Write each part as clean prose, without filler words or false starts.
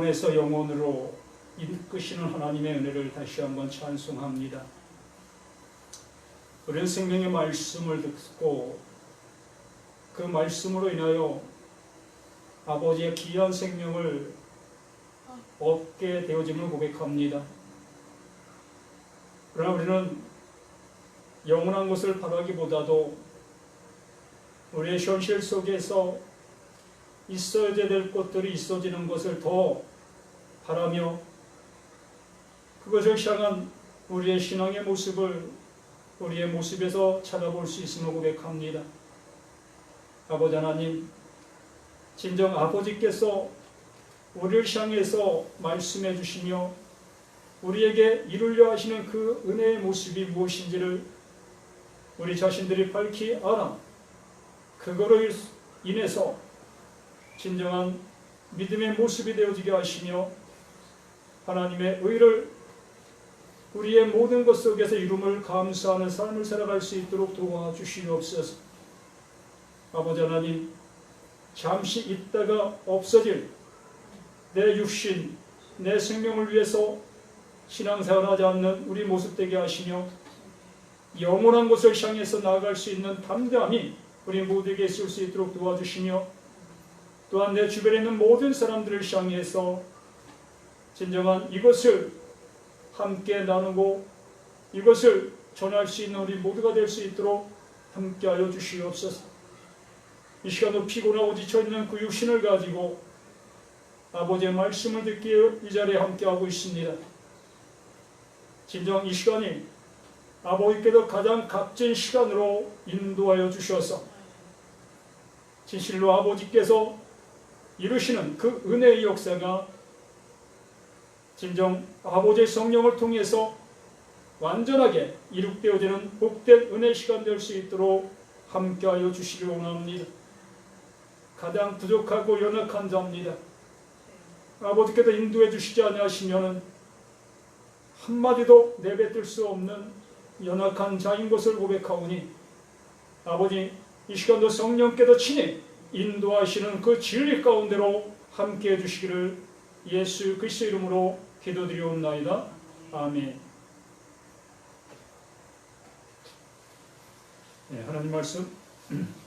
영원에서 영원으로 이끄시는 하나님의 은혜를 다시 한번 찬송합니다. 우리는 생명의 말씀을 듣고 그 말씀으로 인하여 아버지의 귀한 생명을 얻게 되어짐을 고백합니다. 그러나 우리는 영원한 것을 바라기보다도 우리의 현실 속에서 있어야 될 것들이 있어지는 것을 더 바라며 그것을 향한 우리의 신앙의 모습을 우리의 모습에서 찾아볼 수 있음을 고백합니다. 아버지 하나님, 진정 아버지께서 우리를 향해서 말씀해 주시며 우리에게 이루려 하시는 그 은혜의 모습이 무엇인지를 우리 자신들이 밝히 알아 그거로 인해서 진정한 믿음의 모습이 되어지게 하시며 하나님의 의를 우리의 모든 것 속에서 이룸을 감사하는 삶을 살아갈 수 있도록 도와주시옵소서. 아버지 하나님, 잠시 있다가 없어질 내 육신, 내 생명을 위해서 신앙생활하지 않는 우리 모습 되게 하시며 영원한 곳을 향해서 나아갈 수 있는 담대함이 우리 모두에게 있을 수 있도록 도와주시며 또한 내 주변에 있는 모든 사람들을 향해서 진정한 이것을 함께 나누고 이것을 전할 수 있는 우리 모두가 될 수 있도록 함께하여 주시옵소서. 이 시간도 피곤하고 지쳐있는 그 육신을 가지고 아버지의 말씀을 듣기에 이 자리에 함께하고 있습니다. 진정 이 시간이 아버지께도 가장 값진 시간으로 인도하여 주셔서 진실로 아버지께서 이루시는 그 은혜의 역사가 진정 아버지의 성령을 통해서 완전하게 이룩되어지는 복된 은혜 시간 될 수 있도록 함께하여 주시기 원합니다. 가장 부족하고 연약한 자입니다. 아버지께서 인도해 주시지 아니하시면 한마디도 내뱉을 수 없는 연약한 자인 것을 고백하오니 아버지 이 시간도 성령께서 친히 인도하시는 그 진리 가운데로 함께해 주시기를 예수 그리스도의 이름으로 기도드리옵나이다. 아멘. 네, 하나님 말씀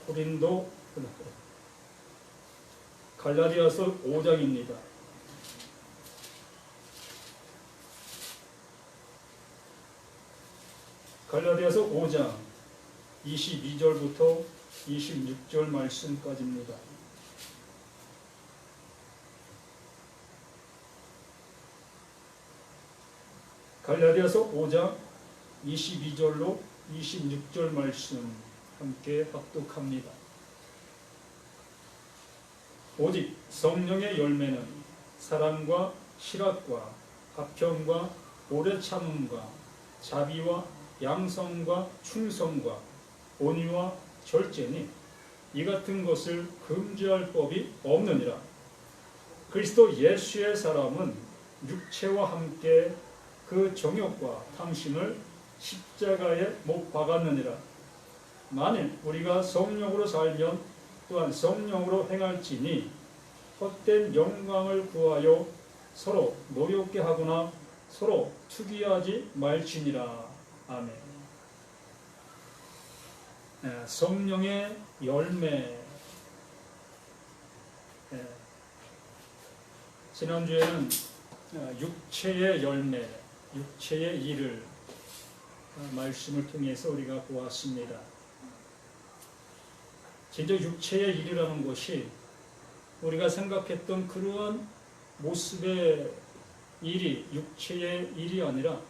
고린도 갈라디아서 5장입니다. 갈라디아서 5장 22절부터 26절 말씀까지입니다. 갈라디아서 5장 22절로 26절 말씀 함께 합독합니다. 오직 성령의 열매는 사랑과 실학과 화평과 오래 참음과 자비와 양성과 충성과 온유와 절제니 이 같은 것을 금지할 법이 없느니라. 그리스도 예수의 사람은 육체와 함께 그 정욕과 탐심을 십자가에 못 박았느니라. 만일 우리가 성령으로 살면 또한 성령으로 행할지니 헛된 영광을 구하여 서로 노엽게 하거나 서로 투기하지 말지니라. 아멘. 네, 성령의 열매. 네, 지난주에는 육체의 열매, 육체의 일을 말씀을 통해서 우리가 보았습니다. 진짜 육체의 일이라는 것이 우리가 생각했던 그러한 모습의 일이 육체의 일이 아니라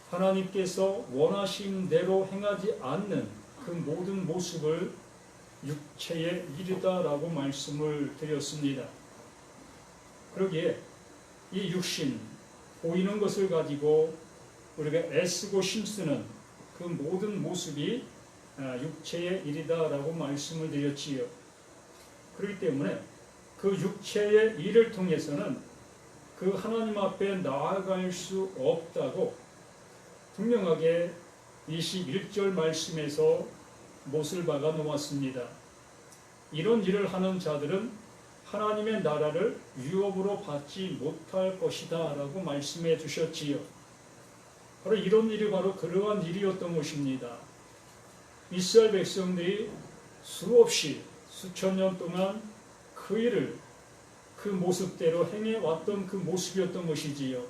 하나님께서 원하신 대로 행하지 않는 그 모든 모습을 육체의 일이다라고 말씀을 드렸습니다. 그러기에 이 육신, 보이는 것을 가지고 우리가 애쓰고 힘쓰는 그 모든 모습이 육체의 일이다라고 말씀을 드렸지요. 그렇기 때문에 그 육체의 일을 통해서는 그 하나님 앞에 나아갈 수 없다고 분명하게 21절 말씀에서 못을 박아 놓았습니다. 이런 일을 하는 자들은 하나님의 나라를 유업으로 받지 못할 것이다 라고 말씀해 주셨지요. 바로 이런 일이 바로 그러한 일이었던 것입니다. 이스라엘 백성들이 수없이 수천 년 동안 그 일을 그 모습대로 행해왔던 그 모습이었던 것이지요.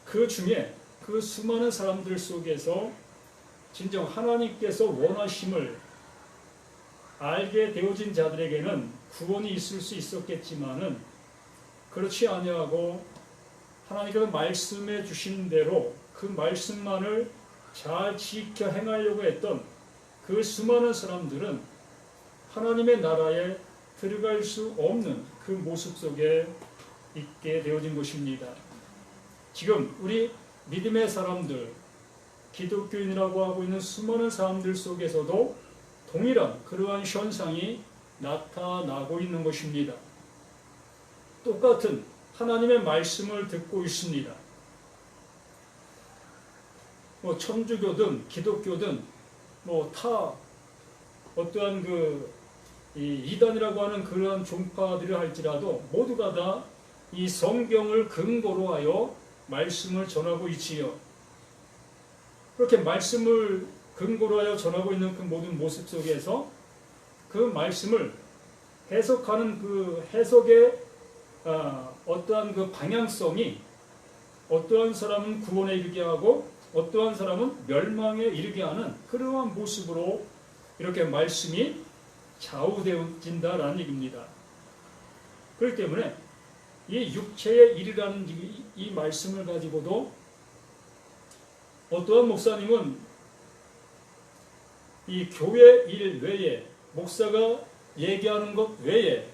그 중에 그 수많은 사람들 속에서 진정 하나님께서 원하심을 알게 되어진 자들에게는 구원이 있을 수 있었겠지만은 그렇지 아니하고 하나님께서 말씀해 주신 대로 그 말씀만을 잘 지켜 행하려고 했던 그 수많은 사람들은 하나님의 나라에 들어갈 수 없는 그 모습 속에 있게 되어진 것입니다. 지금 우리 믿음의 사람들, 기독교인이라고 하고 있는 수많은 사람들 속에서도 동일한 그러한 현상이 나타나고 있는 것입니다. 똑같은 하나님의 말씀을 듣고 있습니다. 천주교든 기독교든 타 어떠한 이단이라고 하는 그러한 종파들을 할지라도 모두가 다 이 성경을 근거로 하여 말씀을 전하고 있지요. 그렇게 말씀을 근거로 하여 전하고 있는 그 모든 모습 속에서 그 말씀을 해석하는 그 해석의 어떠한 그 방향성이 어떠한 사람은 구원에 이르게 하고 어떠한 사람은 멸망에 이르게 하는 그러한 모습으로 이렇게 말씀이 좌우되어진다라는 얘기입니다. 그렇기 때문에 이 육체의 일이라는 이 말씀을 가지고도 어떠한 목사님은 이 교회 일 외에 목사가 얘기하는 것 외에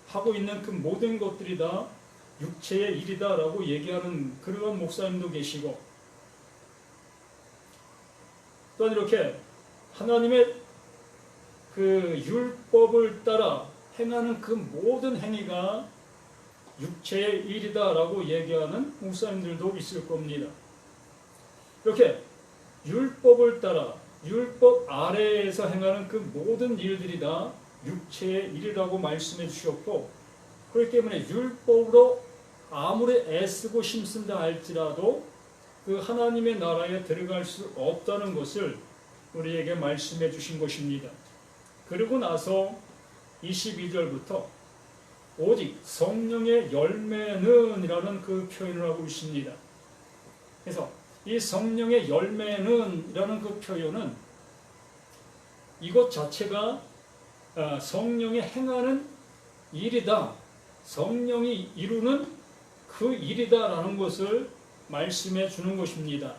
하고 있는 그 모든 것들이 다 육체의 일이다라고 얘기하는 그러한 목사님도 계시고 또한 이렇게 하나님의 그 율법을 따라 행하는 그 모든 행위가 육체의 일이다라고 얘기하는 목사님들도 있을 겁니다. 이렇게 율법을 따라 율법 아래에서 행하는 그 모든 일들이 다 육체의 일이라고 말씀해 주셨고 그렇기 때문에 율법으로 아무리 애쓰고 힘쓴다 할지라도 그 하나님의 나라에 들어갈 수 없다는 것을 우리에게 말씀해 주신 것입니다. 그리고 나서 22절부터 오직 성령의 열매는 이라는 그 표현을 하고 있습니다. 그래서 이 성령의 열매는 이라는 그 표현은 이것 자체가 성령이 행하는 일이다. 성령이 이루는 그 일이다라는 것을 말씀해 주는 것입니다.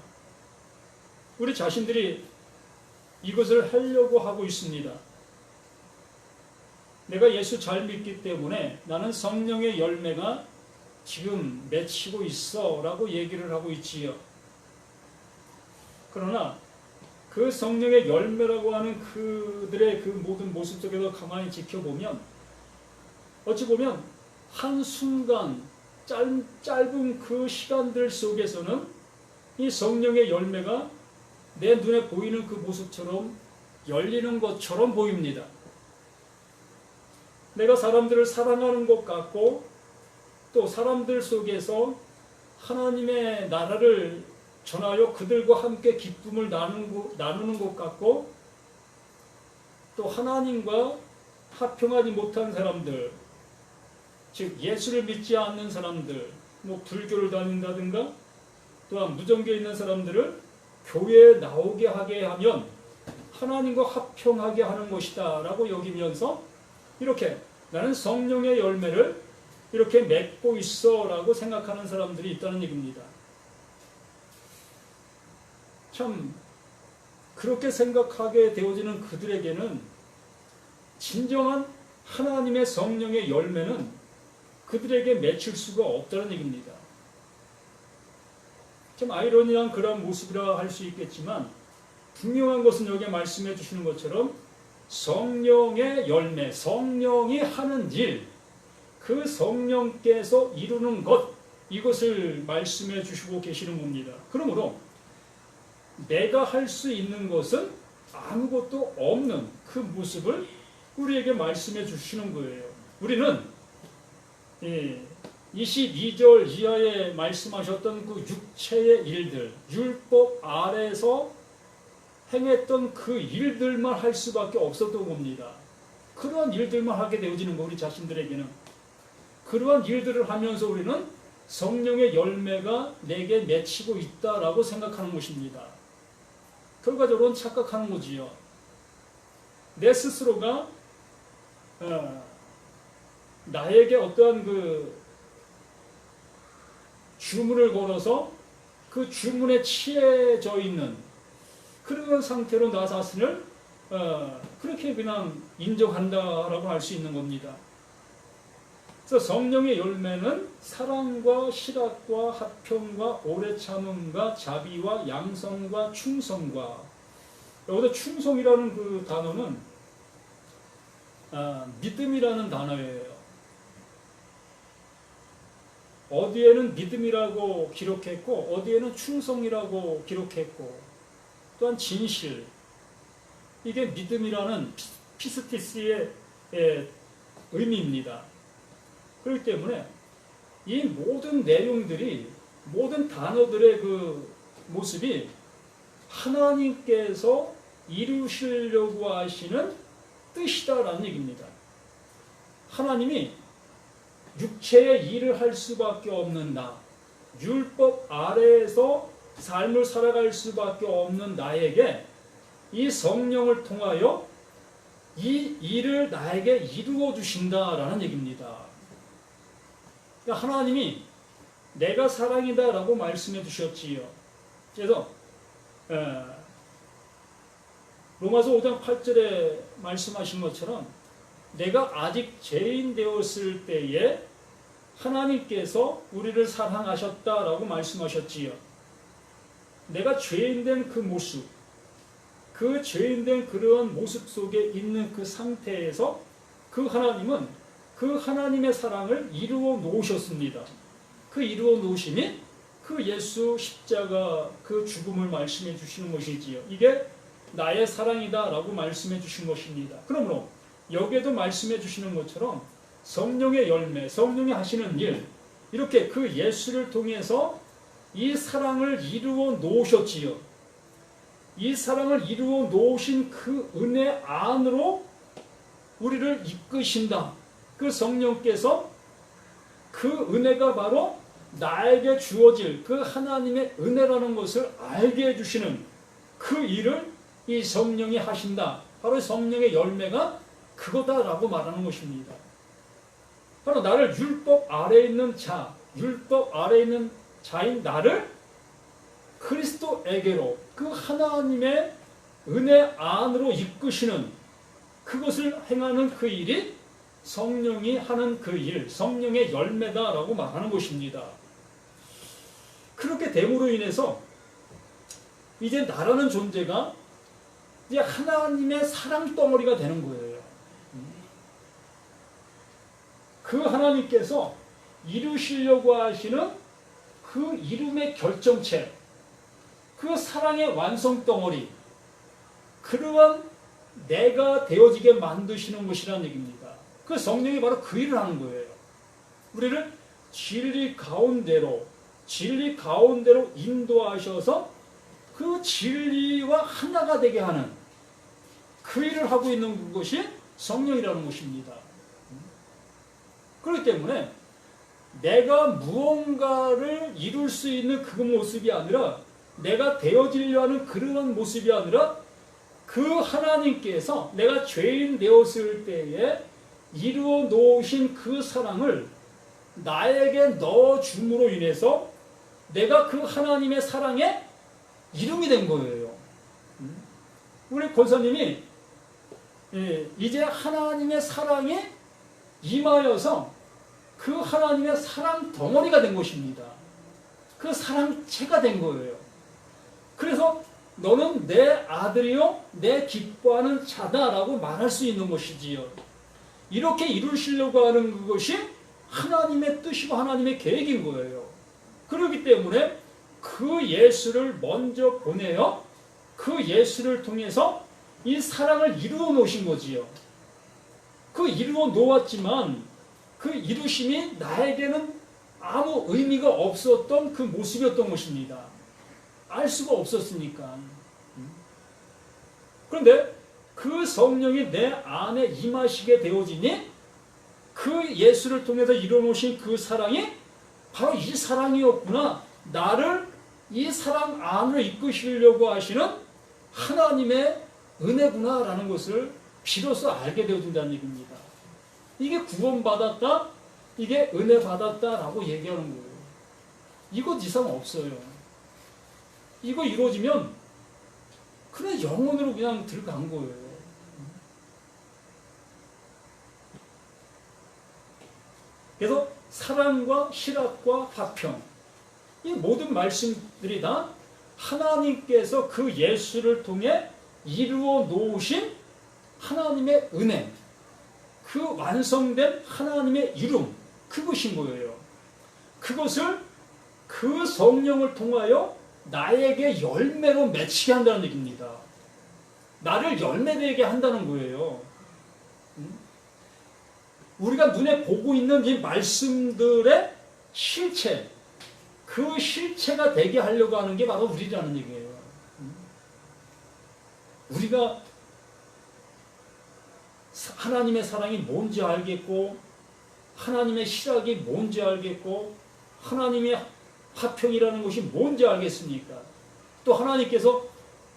우리 자신들이 이것을 하려고 하고 있습니다. 내가 예수 잘 믿기 때문에 나는 성령의 열매가 지금 맺히고 있어 라고 얘기를 하고 있지요. 그러나 그 성령의 열매라고 하는 그들의 그 모든 모습 속에서 가만히 지켜보면 어찌 보면 한순간 짧은 그 시간들 속에서는 이 성령의 열매가 내 눈에 보이는 그 모습처럼 열리는 것처럼 보입니다. 내가 사람들을 사랑하는 것 같고 또 사람들 속에서 하나님의 나라를 전하여 그들과 함께 기쁨을 나누는 것 같고 또 하나님과 화평하지 못한 사람들 즉 예수를 믿지 않는 사람들 불교를 다닌다든가 또한 무정교에 있는 사람들을 교회에 나오게 하게 하면 하나님과 화평하게 하는 것이다 라고 여기면서 이렇게 나는 성령의 열매를 이렇게 맺고 있어 라고 생각하는 사람들이 있다는 얘기입니다. 참 그렇게 생각하게 되어지는 그들에게는 진정한 하나님의 성령의 열매는 그들에게 맺힐 수가 없다는 얘기입니다. 참 아이러니한 그런 모습이라 할 수 있겠지만 분명한 것은 여기에 말씀해 주시는 것처럼 성령의 열매, 성령이 하는 일, 그 성령께서 이루는 것, 이것을 말씀해 주시고 계시는 겁니다. 그러므로 내가 할 수 있는 것은 아무것도 없는 그 모습을 우리에게 말씀해 주시는 거예요. 우리는 22절 이하에 말씀하셨던 그 육체의 일들, 율법 아래에서 행했던 그 일들만 할 수밖에 없었던 겁니다. 그러한 일들만 하게 되어지는 거, 우리 자신들에게는. 그러한 일들을 하면서 우리는 성령의 열매가 내게 맺히고 있다라고 생각하는 것입니다. 결과적으로는 착각하는 거지요. 내 스스로가 나에게 어떠한 그 주문을 걸어서 그 주문에 취해져 있는 그런 상태로 나 자신을 그렇게 그냥 인정한다라고 할 수 있는 겁니다. 그래서 성령의 열매는 사랑과 실학과 화평과 오래 참음과 자비와 양성과 충성과, 여기서 충성이라는 그 단어는 믿음이라는 단어예요. 어디에는 믿음이라고 기록했고 어디에는 충성이라고 기록했고, 또한 진실, 이게 믿음이라는 피스티스의 의미입니다. 그렇기 때문에 이 모든 내용들이, 모든 단어들의 그 모습이 하나님께서 이루시려고 하시는 뜻이다라는 얘기입니다. 하나님이 육체의 일을 할 수밖에 없는 나, 율법 아래에서 삶을 살아갈 수밖에 없는 나에게 이 성령을 통하여 이 일을 나에게 이루어 주신다라는 얘기입니다. 그러니까 하나님이 내가 사랑이다 라고 말씀해 주셨지요. 그래서 로마서 5장 8절에 말씀하신 것처럼 내가 아직 죄인 되었을 때에 하나님께서 우리를 사랑하셨다라고 말씀하셨지요. 내가 죄인된 그 모습, 그 죄인된 그러한 모습 속에 있는 그 상태에서 그 하나님은 그 하나님의 사랑을 이루어 놓으셨습니다. 그 이루어 놓으심이 그 예수 십자가 그 죽음을 말씀해 주시는 것이지요. 이게 나의 사랑이다 라고 말씀해 주신 것입니다. 그러므로 여기에도 말씀해 주시는 것처럼 성령의 열매, 성령이 하시는 일, 이렇게 그 예수를 통해서 이 사랑을 이루어 놓으셨지요. 이 사랑을 이루어 놓으신 그 은혜 안으로 우리를 이끄신다. 그 성령께서 그 은혜가 바로 나에게 주어질 그 하나님의 은혜라는 것을 알게 해주시는 그 일을 이 성령이 하신다. 바로 성령의 열매가 그거다라고 말하는 것입니다. 바로 나를 율법 아래에 있는 자, 율법 아래에 있는 자인 나를 그리스도에게로, 그 하나님의 은혜 안으로 이끄시는 그것을 행하는 그 일이 성령이 하는 그 일, 성령의 열매다라고 말하는 것입니다. 그렇게 됨으로 인해서 이제 나라는 존재가 이제 하나님의 사랑 덩어리가 되는 거예요. 그 하나님께서 이루시려고 하시는 그 이름의 결정체, 그 사랑의 완성 덩어리, 그러한 내가 되어지게 만드시는 것이라는 얘기입니다. 그 성령이 바로 그 일을 하는 거예요. 우리를 진리 가운데로 인도하셔서 그 진리와 하나가 되게 하는 그 일을 하고 있는 것이 성령이라는 것입니다. 그렇기 때문에 내가 무언가를 이룰 수 있는 그 모습이 아니라, 내가 되어지려 하는 그런 모습이 아니라, 그 하나님께서 내가 죄인 되었을 때에 이루어 놓으신 그 사랑을 나에게 넣어줌으로 인해서 내가 그 하나님의 사랑의 이름이 된 거예요. 우리 권사님이 이제 하나님의 사랑이 임하여서 그 하나님의 사랑 덩어리가 된 것입니다. 그 사랑체가 된 거예요. 그래서 너는 내 아들이요 내 기뻐하는 자다라고 말할 수 있는 것이지요. 이렇게 이루시려고 하는 그것이 하나님의 뜻이고 하나님의 계획인 거예요. 그렇기 때문에 그 예수를 먼저 보내어 그 예수를 통해서 이 사랑을 이루어 놓으신 거지요. 그 이루어 놓았지만 그 이루심이 나에게는 아무 의미가 없었던 그 모습이었던 것입니다. 알 수가 없었으니까. 그런데 그 성령이 내 안에 임하시게 되어지니 그 예수를 통해서 이루어놓으신 그 사랑이 바로 이 사랑이었구나. 나를 이 사랑 안으로 이끄시려고 하시는 하나님의 은혜구나라는 것을 비로소 알게 되어진다는 얘기입니다. 이게 구원받았다, 이게 은혜 받았다라고 얘기하는 거예요. 이것 이상 없어요. 이거 이루어지면 그냥 영혼으로 그냥 들어간 거예요. 그래서 사랑과 희락과 화평, 이 모든 말씀들이 다 하나님께서 그 예수를 통해 이루어 놓으신 하나님의 은혜, 그 완성된 하나님의 이룸, 그것인 거예요. 그것을 그 성령을 통하여 나에게 열매로 맺히게 한다는 얘기입니다. 나를 열매되게 한다는 거예요. 우리가 눈에 보고 있는 이 말씀들의 실체, 그 실체가 되게 하려고 하는 게 바로 우리라는 얘기예요. 우리가 하나님의 사랑이 뭔지 알겠고, 하나님의 희락이 뭔지 알겠고, 하나님의 화평이라는 것이 뭔지 알겠습니까? 또 하나님께서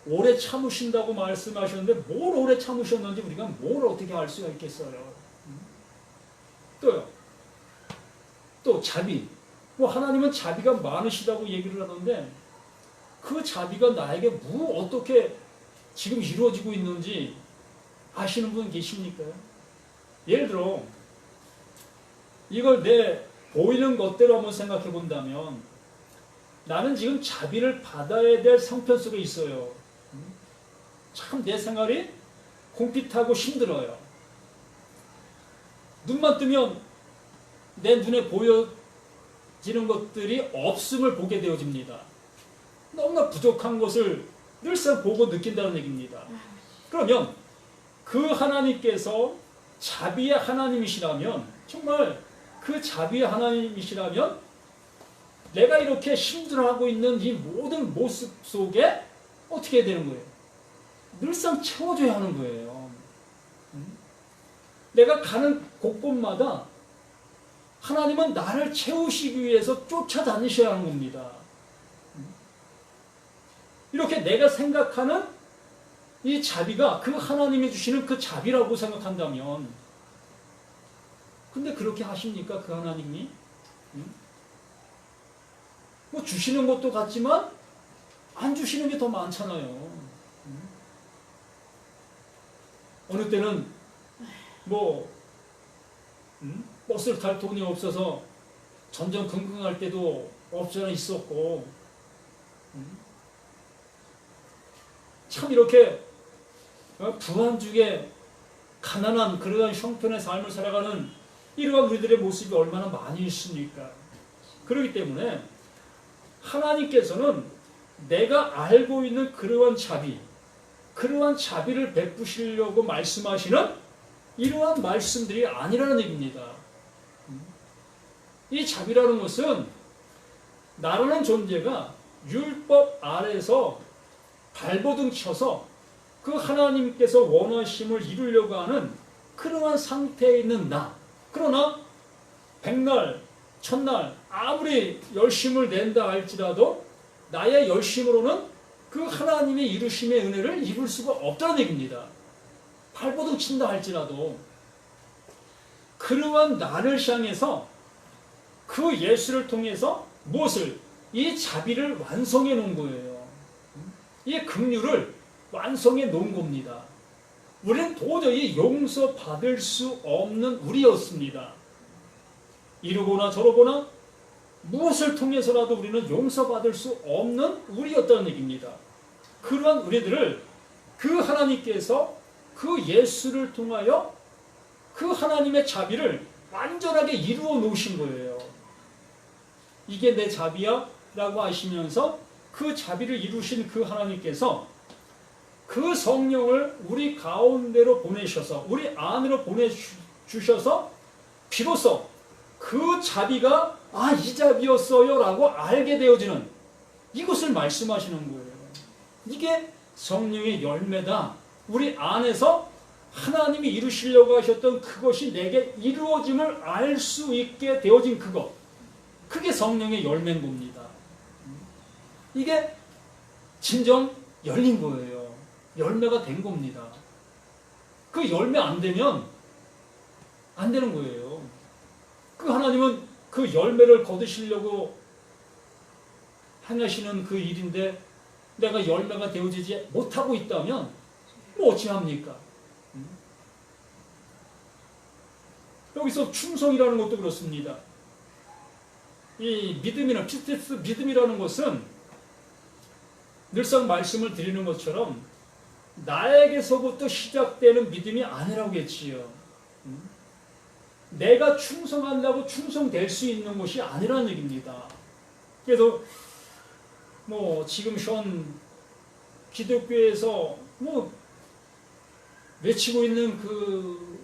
오래 참으신다고 말씀하셨는데 뭘 오래 참으셨는지 우리가 뭘 어떻게 알 수가 있겠어요? 또요. 또 자비. 뭐 하나님은 자비가 많으시다고 얘기를 하던데 그 자비가 나에게 어떻게 지금 이루어지고 있는지 아시는 분 계십니까? 예를 들어 이걸 내 보이는 것대로 한번 생각해 본다면 나는 지금 자비를 받아야 될 상편 속에 있어요. 참 내 생활이 공핍하고 힘들어요. 눈만 뜨면 내 눈에 보여지는 것들이 없음을 보게 되어집니다. 너무나 부족한 것을 늘상 보고 느낀다는 얘기입니다. 그러면 그 하나님께서 자비의 하나님이시라면, 정말 그 자비의 하나님이시라면 내가 이렇게 힘들어하고 있는 이 모든 모습 속에 어떻게 해야 되는 거예요? 늘상 채워줘야 하는 거예요. 내가 가는 곳곳마다 하나님은 나를 채우시기 위해서 쫓아다니셔야 하는 겁니다. 이렇게 내가 생각하는 이 자비가 그 하나님이 주시는 그 자비라고 생각한다면, 근데 그렇게 하십니까? 그 하나님이? 뭐 주시는 것도 같지만 안 주시는 게 더 많잖아요. 어느 때는 버스를 탈 돈이 없어서 전전긍긍할 때도 없잖아 있었고, 참 이렇게 부한죽에 가난한 그러한 형편의 삶을 살아가는 이러한 우리들의 모습이 얼마나 많이 있습니까? 그렇기 때문에 하나님께서는 내가 알고 있는 그러한 자비, 그러한 자비를 베푸시려고 말씀하시는 이러한 말씀들이 아니라는 얘기입니다. 이 자비라는 것은 나라는 존재가 율법 아래서 발버둥 쳐서 그 하나님께서 원하심을 이루려고 하는 그러한 상태에 있는 나, 그러나 백날, 첫날 아무리 열심을 낸다 할지라도 나의 열심으로는 그 하나님의 이루심의 은혜를 이룰 수가 없다는 얘기입니다. 발버둥 친다 할지라도 그러한 나를 향해서 그 예수를 통해서 무엇을? 이 자비를 완성해 놓은 거예요. 이 긍휼을 완성해 놓은 겁니다. 우리는 도저히 용서받을 수 없는 우리였습니다. 이러거나 저러거나 무엇을 통해서라도 우리는 용서받을 수 없는 우리였다는 얘기입니다. 그러한 우리들을 그 하나님께서 그 예수를 통하여 그 하나님의 자비를 완전하게 이루어 놓으신 거예요. 이게 내 자비야? 라고 하시면서 그 자비를 이루신 그 하나님께서 그 성령을 우리 가운데로 보내셔서, 우리 안으로 보내주셔서 비로소 그 자비가 이 자비였어요 라고 알게 되어지는 이것을 말씀하시는 거예요. 이게 성령의 열매다. 우리 안에서 하나님이 이루시려고 하셨던 그것이 내게 이루어짐을 알 수 있게 되어진 그것. 그게 성령의 열매인 겁니다. 이게 진정 열린 거예요. 열매가 된 겁니다. 그 열매 안 되면 안 되는 거예요. 그 하나님은 그 열매를 거두시려고 행하시는 그 일인데 내가 열매가 되어지지 못하고 있다면 뭐 어찌합니까? 여기서 충성이라는 것도 그렇습니다. 이 믿음이나 피스테스 믿음이라는 것은 늘상 말씀을 드리는 것처럼 나에게서부터 시작되는 믿음이 아니라고 했지요. 내가 충성한다고 충성될 수 있는 것이 아니라는 얘기입니다. 그래서 뭐 지금 현 기독교에서 뭐 외치고 있는 그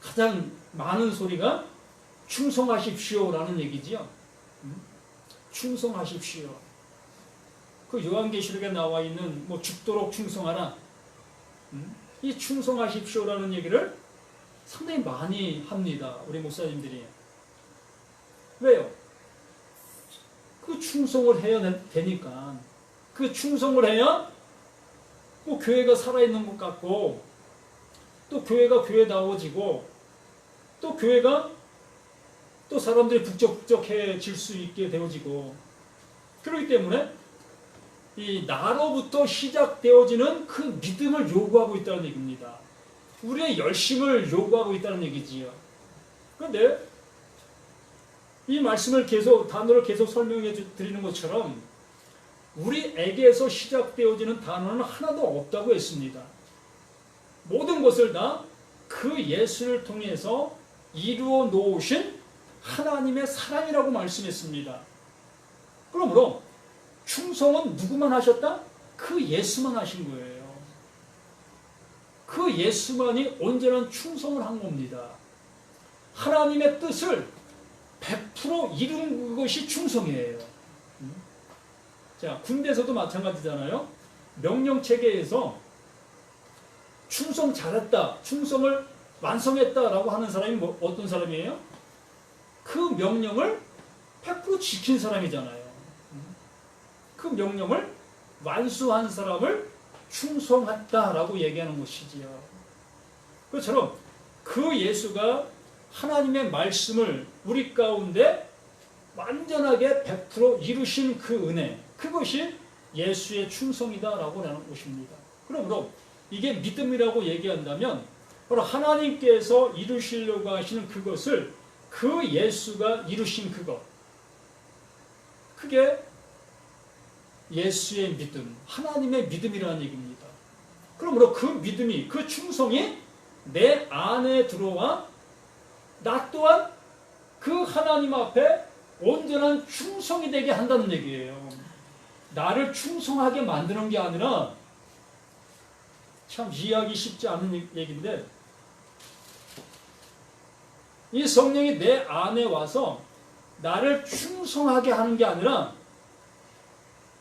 가장 많은 소리가 충성하십시오라는 얘기지요. 충성하십시오. 그 요한계시록에 나와 있는 뭐 죽도록 충성하라. 이 충성하십시오라는 얘기를 상당히 많이 합니다. 우리 목사님들이. 왜요? 그 충성을 해야 되니까. 그 충성을 해야 뭐 교회가 살아있는 것 같고 또 교회가 교회다워지고 또 교회가 또 사람들이 북적북적해질 수 있게 되어지고 그렇기 때문에 이 나로부터 시작되어지는 그 믿음을 요구하고 있다는 얘기입니다. 우리의 열심을 요구하고 있다는 얘기지요. 그런데 이 말씀을 단어를 계속 설명해 드리는 것처럼 우리에게서 시작되어지는 단어는 하나도 없다고 했습니다. 모든 것을 다 그 예수를 통해서 이루어 놓으신 하나님의 사랑이라고 말씀했습니다. 그러므로 충성은 누구만 하셨다? 그 예수만 하신 거예요. 그 예수만이 언제나 충성을 한 겁니다. 하나님의 뜻을 100% 이룬 것이 충성이에요. 자, 군대에서도 마찬가지잖아요. 명령체계에서 충성 잘했다, 충성을 완성했다라고 하는 사람이 어떤 사람이에요? 그 명령을 100% 지킨 사람이잖아요. 그 명령을 완수한 사람을 충성했다라고 얘기하는 것이지요. 그처럼 그 예수가 하나님의 말씀을 우리 가운데 완전하게 100% 이루신 그 은혜, 그것이 예수의 충성이다라고 하는 것입니다. 그러므로 이게 믿음이라고 얘기한다면 바로 하나님께서 이루시려고 하시는 그것을 그 예수가 이루신 그것, 그게 예수의 믿음, 하나님의 믿음이라는 얘기입니다. 그러므로 그 믿음이, 그 충성이 내 안에 들어와 나 또한 그 하나님 앞에 온전한 충성이 되게 한다는 얘기예요. 나를 충성하게 만드는 게 아니라, 참 이해하기 쉽지 않은 얘기인데, 이 성령이 내 안에 와서 나를 충성하게 하는 게 아니라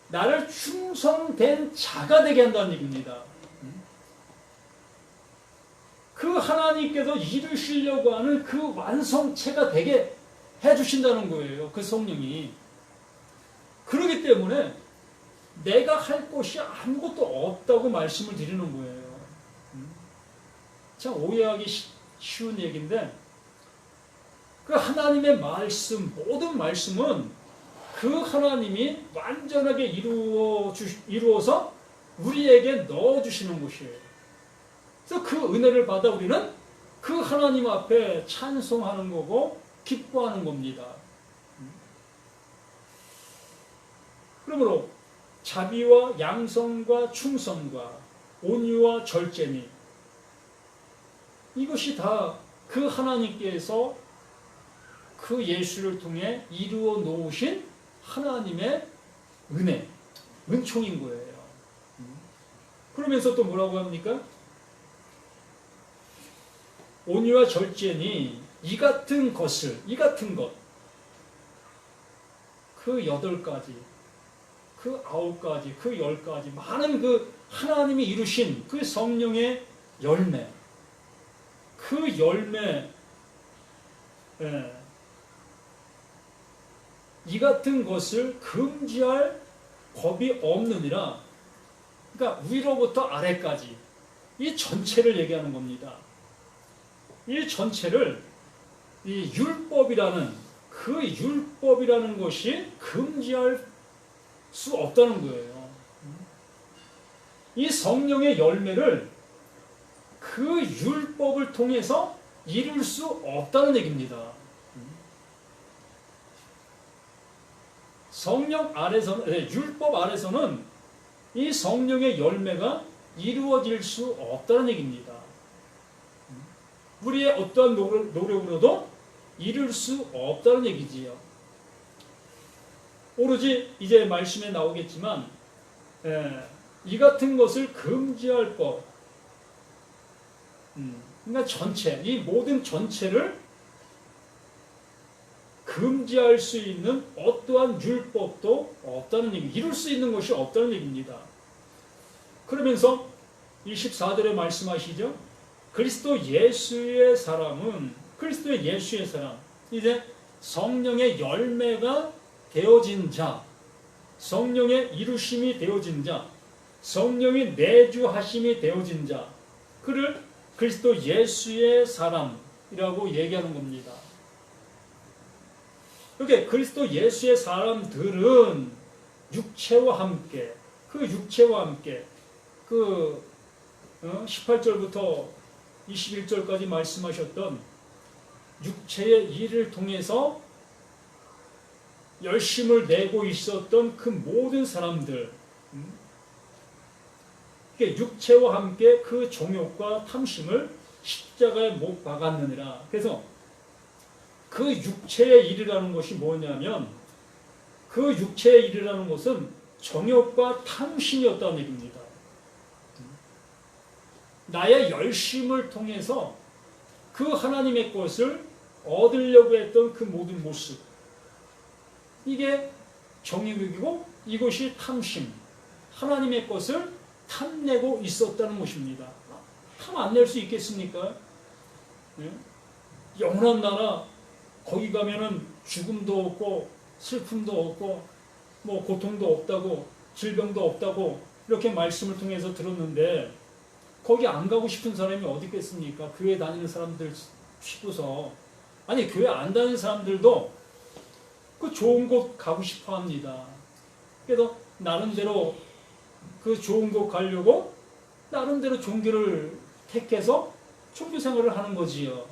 나를 충성된 자가 되게 한다는 얘기입니다. 그 하나님께서 이루시려고 하는 그 완성체가 되게 해주신다는 거예요. 그 성령이. 그렇기 때문에 내가 할 것이 아무것도 없다고 말씀을 드리는 거예요. 참 오해하기 쉬운 얘기인데, 그 하나님의 말씀, 모든 말씀은 그 하나님이 완전하게 이루어서 우리에게 넣어주시는 것이에요. 그래서 그 은혜를 받아 우리는 그 하나님 앞에 찬송하는 거고 기뻐하는 겁니다. 그러므로 자비와 양성과 충성과 온유와 절제니, 이것이 다 그 하나님께서 그 예수를 통해 이루어 놓으신 하나님의 은혜, 은총인 거예요. 그러면서 또 뭐라고 합니까? 온유와 절제니 이 같은 것, 그 8가지, 그 9가지, 그 10가지, 많은 그 하나님이 이루신 그 성령의 열매, 그 열매, 이 같은 것을 금지할 법이 없느니라. 그러니까 위로부터 아래까지 이 전체를 얘기하는 겁니다. 이 전체를 이 율법이라는 그 율법이라는 것이 금지할 수 없다는 거예요. 이 성령의 열매를 그 율법을 통해서 이룰 수 없다는 얘기입니다. 성령 아래서는, 율법 아래서는 이 성령의 열매가 이루어질 수 없다는 얘기입니다. 우리의 어떠한 노력으로도 이룰 수 없다는 얘기지요. 오로지 이제 말씀에 나오겠지만 이 같은 것을 금지할 법, 그러니까 전체, 이 모든 전체를 금지할 수 있는 어떠한 율법도 없다는 얘기, 이룰 수 있는 것이 없다는 얘기입니다. 그러면서 24절에 말씀하시죠. 그리스도 예수의 사람은, 그리스도의 예수의 사람, 이제 성령의 열매가 되어진 자, 성령의 이루심이 되어진 자, 성령이 내주하심이 되어진 자, 그를 그리스도 예수의 사람이라고 얘기하는 겁니다. 이렇게 그리스도 예수의 사람들은 육체와 함께, 그 육체와 함께, 18절부터 21절까지 말씀하셨던 육체의 일을 통해서 열심을 내고 있었던 그 모든 사람들, 육체와 함께 그 정욕과 탐심을 십자가에 못 박았느니라. 그래서 그 육체의 일이라는 것이 뭐냐면, 그 육체의 일이라는 것은 정욕과 탐심이었다는 얘기입니다. 나의 열심을 통해서 그 하나님의 것을 얻으려고 했던 그 모든 모습, 이게 정욕이고 이것이 탐심, 하나님의 것을 탐내고 있었다는 것입니다. 탐 안 낼 수 있겠습니까? 영원한 나라, 거기 가면은 죽음도 없고 슬픔도 없고 뭐 고통도 없다고, 질병도 없다고 이렇게 말씀을 통해서 들었는데, 거기 안 가고 싶은 사람이 어디 있겠습니까? 교회 다니는 사람들 치고서. 아니, 교회 안 다니는 사람들도 그 좋은 곳 가고 싶어 합니다. 그래서 나름대로 그 좋은 곳 가려고 나름대로 종교를 택해서 종교 생활을 하는 거지요.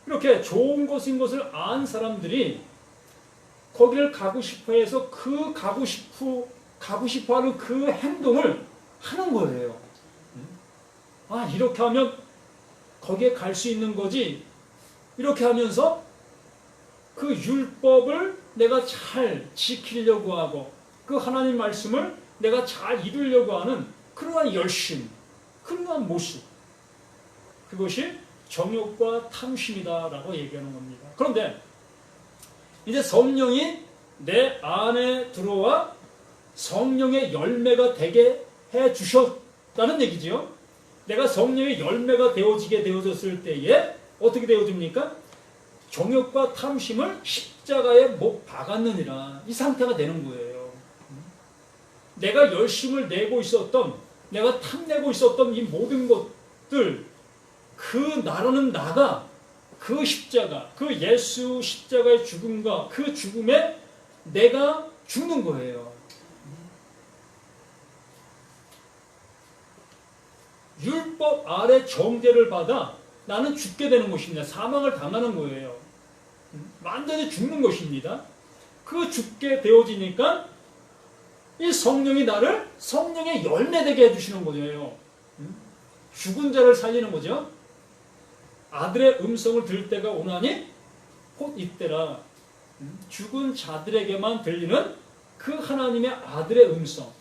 이렇게 좋은 곳인 것을 안 사람들이 거기를 가고 싶어 해서 그 가고 싶어 하는 그 행동을 하는 거예요. 아, 이렇게 하면 거기에 갈 수 있는 거지. 이렇게 하면서 그 율법을 내가 잘 지키려고 하고 그 하나님 말씀을 내가 잘 이루려고 하는 그러한 열심, 그러한 모습, 그것이 정욕과 탐심이다라고 얘기하는 겁니다. 그런데 이제 성령이 내 안에 들어와 성령의 열매가 되게 해 주셨다는 얘기지요. 내가 성령의 열매가 되어졌을 때에 어떻게 되어집니까? 정욕과 탐심을 십자가에 못 박았느니라. 이 상태가 되는 거예요. 내가 열심을 내고 있었던, 내가 탐내고 있었던 이 모든 것들, 그 나라는 나가 그 십자가, 그 예수 십자가의 죽음과 그 죽음에 내가 죽는 거예요. 율법 아래 정죄를 받아 나는 죽게 되는 것입니다. 사망을 당하는 거예요. 완전히 죽는 것입니다. 그 죽게 되어지니까 이 성령이 나를 성령의 열매되게 해주시는 거예요. 죽은 자를 살리는 거죠. 아들의 음성을 들을 때가 오나니 곧 이때라. 죽은 자들에게만 들리는 그 하나님의 아들의 음성.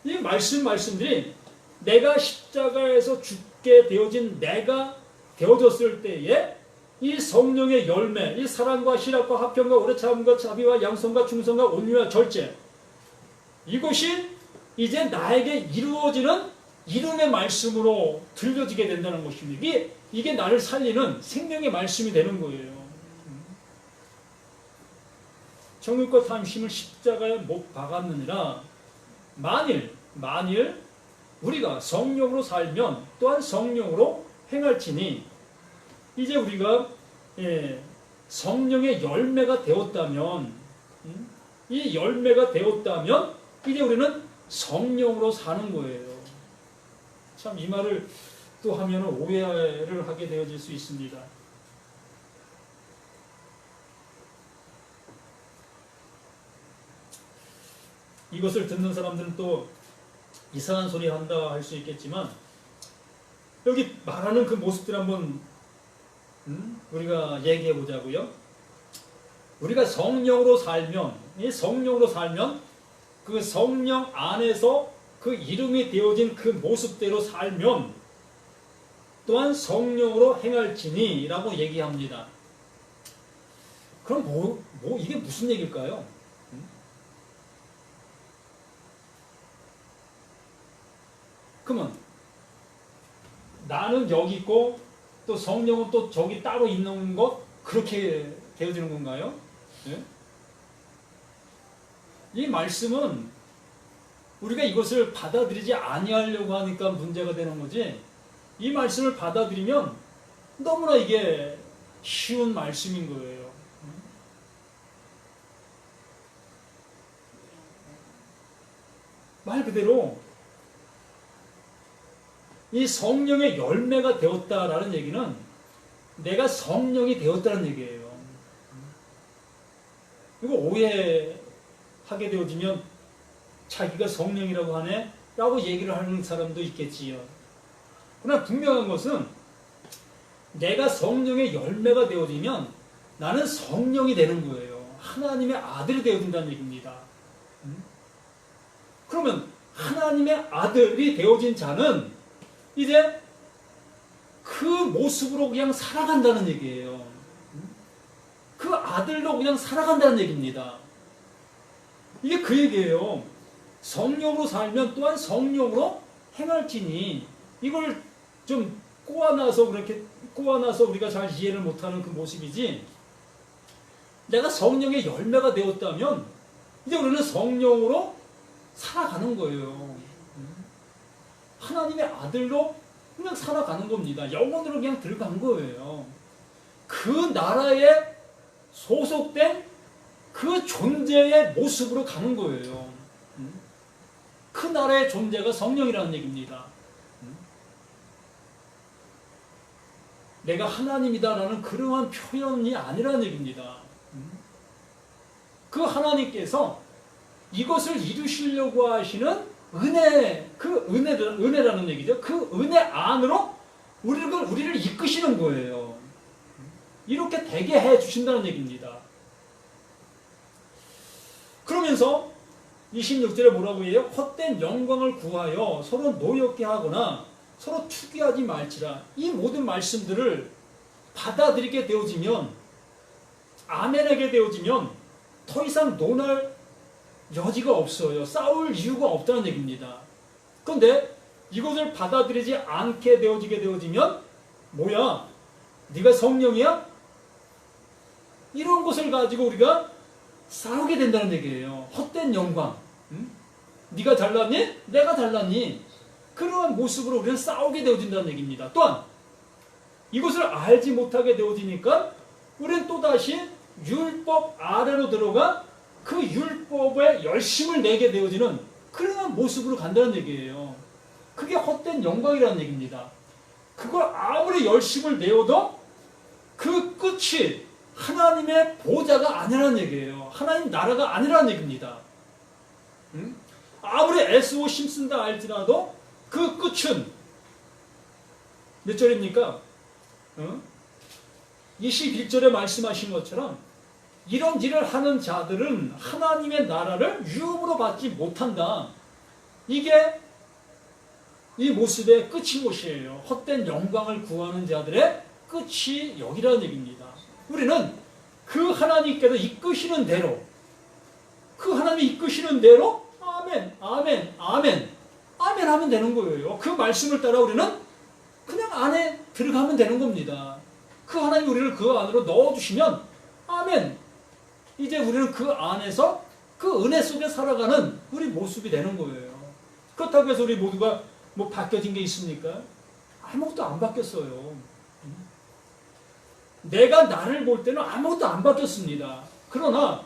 이 말씀들이 내가 십자가에서 죽게 되어진 내가 되어졌을 때에 이 성령의 열매, 이 사랑과 희락과 화평과 오래 참음과 자비와 양성과 충성과 온유와 절제, 이것이 이제 나에게 이루어지는 이름의 말씀으로 들려지게 된다는 것입니다. 이게 나를 살리는 생명의 말씀이 되는 거예요. 정욕과 탐심을 십자가에 못 박았느니라. 만일 우리가 성령으로 살면 또한 성령으로 행할지니, 이제 우리가 성령의 열매가 되었다면, 이 열매가 되었다면 이제 우리는 성령으로 사는 거예요. 참 이 말을 또 하면 오해를 하게 되어질 수 있습니다. 이것을 듣는 사람들은 또 이상한 소리 한다 할 수 있겠지만, 여기 말하는 그 모습들 한번 우리가 얘기해 보자고요. 우리가 성령으로 살면, 이 성령으로 살면 그 성령 안에서 그 이름이 되어진 그 모습대로 살면 또한 성령으로 행할지니 라고 얘기합니다. 그럼 이게 무슨 얘기일까요? 그러면 나는 여기 있고 또 성령은 또 저기 따로 있는 것, 그렇게 되어지는 건가요? 네? 이 말씀은 우리가 이것을 받아들이지 아니하려고 하니까 문제가 되는 거지, 이 말씀을 받아들이면 너무나 이게 쉬운 말씀인 거예요. 말 그대로 이 성령의 열매가 되었다라는 얘기는 내가 성령이 되었다는 얘기예요. 이거 오해하게 되어지면 자기가 성령이라고 하네? 라고 얘기를 하는 사람도 있겠지요. 그러나 분명한 것은 내가 성령의 열매가 되어지면 나는 성령이 되는 거예요. 하나님의 아들이 되어진다는 얘기입니다. 그러면 하나님의 아들이 되어진 자는 이제 그 모습으로 그냥 살아간다는 얘기예요. 그 아들로 그냥 살아간다는 얘기입니다. 이게 그 얘기예요. 성령으로 살면 또한 성령으로 행할지니, 이걸 좀 꼬아놔서 우리가 잘 이해를 못하는 그 모습이지, 내가 성령의 열매가 되었다면 이제 우리는 성령으로 살아가는 거예요. 하나님의 아들로 그냥 살아가는 겁니다. 영원으로 그냥 들어간 거예요. 그 나라에 소속된 그 존재의 모습으로 가는 거예요. 그 나라의 존재가 성령이라는 얘기입니다. 내가 하나님이다라는 그러한 표현이 아니라는 얘기입니다. 그 하나님께서 이것을 이루시려고 하시는 은혜라는 얘기죠. 그 은혜 안으로 우리를 이끄시는 거예요. 이렇게 되게 해 주신다는 얘기입니다. 그러면서 26절에 뭐라고 해요? 헛된 영광을 구하여 서로 노엽게 하거나 서로 투기하지 말지라. 이 모든 말씀들을 받아들이게 되어지면, 아멘하게 되어지면 더 이상 논할 여지가 없어요. 싸울 이유가 없다는 얘기입니다. 그런데 이것을 받아들이지 않게 되어지면 뭐야? 네가 성령이야? 이런 것을 가지고 우리가 싸우게 된다는 얘기예요. 헛된 영광. 네가 잘났니? 내가 잘났니? 그러한 모습으로 우리는 싸우게 되어진다는 얘기입니다. 또한 이것을 알지 못하게 되어지니까 우리는 또다시 율법 아래로 들어가 그 율법에 열심을 내게 되어지는 그러한 모습으로 간다는 얘기예요. 그게 헛된 영광이라는 얘기입니다. 그걸 아무리 열심을 내어도 그 끝이 하나님의 보좌가 아니라는 얘기예요. 하나님 나라가 아니라는 얘기입니다. 아무리 애쓰고 힘쓴다 할지라도 그 끝은 몇 절입니까? 21절에 말씀하신 것처럼 이런 일을 하는 자들은 하나님의 나라를 유업으로 받지 못한다. 이게 이 모습의 끝인 것이에요. 헛된 영광을 구하는 자들의 끝이 여기라는 얘기입니다. 우리는 그 하나님께서 이끄시는 대로, 그 하나님이 이끄시는 대로 아멘, 아멘, 아멘, 아멘 하면 되는 거예요. 그 말씀을 따라 우리는 그냥 안에 들어가면 되는 겁니다. 그 하나님이 우리를 그 안으로 넣어주시면 아멘, 이제 우리는 그 안에서 그 은혜 속에 살아가는 우리 모습이 되는 거예요. 그렇다고 해서 우리 모두가 뭐 바뀌어진 게 있습니까? 아무것도 안 바뀌었어요. 내가 나를 볼 때는 아무것도 안 바뀌었습니다. 그러나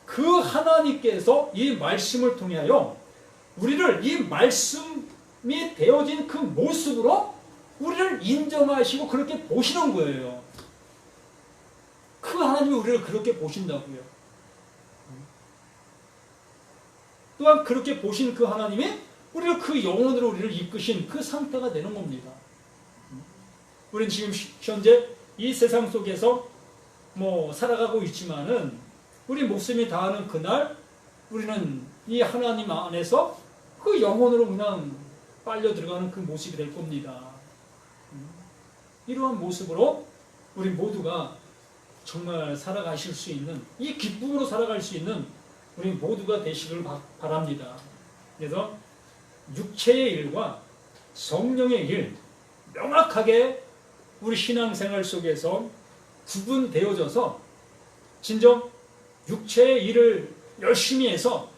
그 하나님께서 이 말씀을 통하여 우리를 이 말씀이 되어진 그 모습으로 우리를 인정하시고 그렇게 보시는 거예요. 그 하나님이 우리를 그렇게 보신다고요. 또한 그렇게 보신 그 하나님이 우리를 그 영혼으로 우리를 이끄신 그 상태가 되는 겁니다. 우리는 지금 현재 이 세상 속에서 뭐 살아가고 있지만은 우리 목숨이 다하는 그날 우리는 이 하나님 안에서 그 영혼으로 그냥 빨려 들어가는 그 모습이 될 겁니다. 이러한 모습으로 우리 모두가 정말 살아가실 수 있는, 이 기쁨으로 살아갈 수 있는 우리 모두가 되시길 바랍니다. 그래서 육체의 일과 성령의 일 명확하게 우리 신앙생활 속에서 구분되어져서 진정 육체의 일을 열심히 해서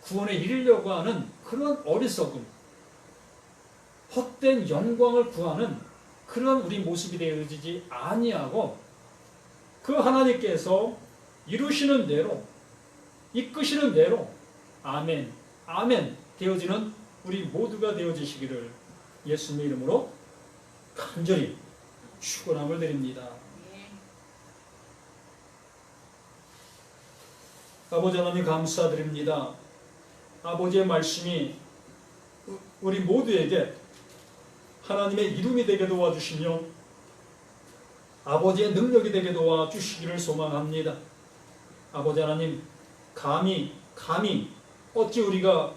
구원에 이르려고 하는 그런 어리석음, 헛된 영광을 구하는 그런 우리 모습이 되어지지 아니하고 그 하나님께서 이루시는 대로, 이끄시는 대로 아멘, 아멘 되어지는 우리 모두가 되어지시기를 예수님의 이름으로 간절히 축원함을 드립니다. 아버지 하나님 감사드립니다. 아버지의 말씀이 우리 모두에게 하나님의 이름이 되게 도와주시며 아버지의 능력이 되게 도와주시기를 소망합니다. 아버지 하나님, 감히 어찌 우리가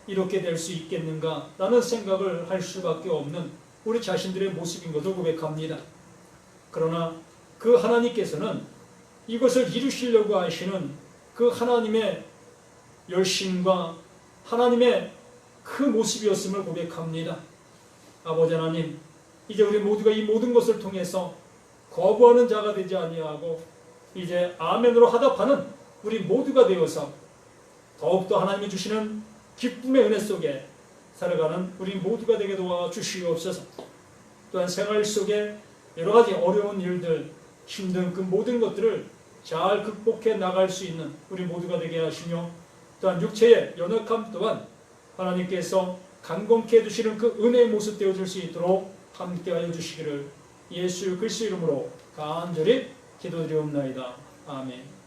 이렇게 될 수 있겠는가 라는 생각을 할 수밖에 없는 우리 자신들의 모습인 것을 고백합니다. 그러나 그 하나님께서는 이것을 이루시려고 하시는 그 하나님의 열심과 하나님의 그 모습이었음을 고백합니다. 아버지 하나님, 이제 우리 모두가 이 모든 것을 통해서 거부하는 자가 되지 아니하고 이제 아멘으로 화답하는 우리 모두가 되어서 더욱더 하나님이 주시는 기쁨의 은혜 속에 살아가는 우리 모두가 되게 도와주시옵소서. 또한 생활 속에 여러 가지 어려운 일들, 힘든 그 모든 것들을 잘 극복해 나갈 수 있는 우리 모두가 되게 하시며 또한 육체의 연약함 또한 하나님께서 강건케 해주시는 그 은혜의 모습 되어줄 수 있도록 함께하여 주시기를 예수 그리스도 이름으로 간절히 기도드리옵나이다. 아멘.